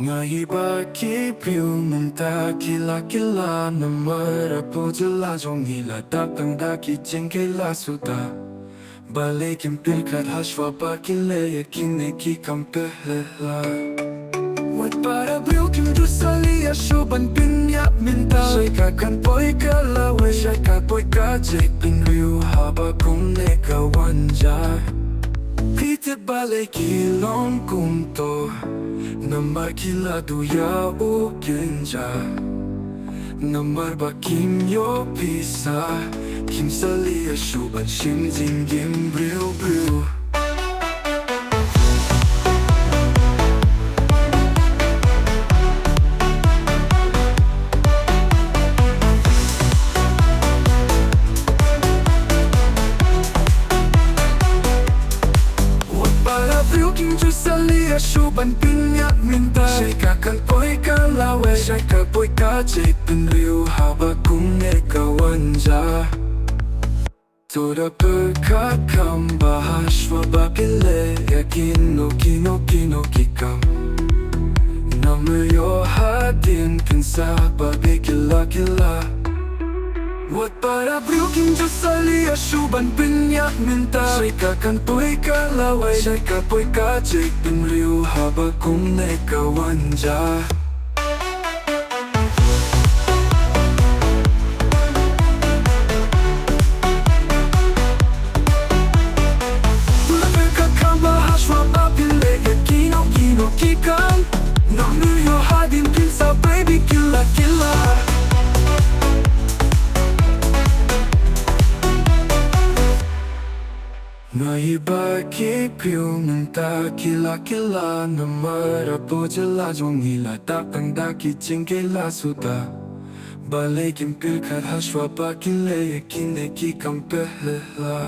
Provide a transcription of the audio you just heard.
Nga iba kipiumunta kila-kila na marapudala Jongila tapang daki jengkela suda Balikin pilkat hashwa pakile yakine kikampehela Wat para bilkim dusali ashuban pinyap minta Shaka kan poi kalawe shaka poi kajik pinriu haba kumne kawanja Pite bale kilon kumto Namar kila duya o genja Namar ba kim yo pisa Kim sali ashuban shim jing gim briu briu Kim jusali ashuban pinyak minta Shaka kan poi kalawe Shaka poi kajik pinriu haba kumne kawanja Toda berkakam bahashwa bakile Yakino kino kino kikam Namuyo hadin pinsa babi kila kila Wat para bruking jusali ashuban pinyak minta Shaka kan poi kalawe Shaka poi kajik pinriu haba kumne kawanja Berkakam bahashwa babile Yakino kino kikam Namuyo hadin pinsa baby kila kila Nga iba kipiumunta kila-kila na marapudala Jongila tapang daki jengkela suda Balikin pilkat hashwa pakile yakine kikampehela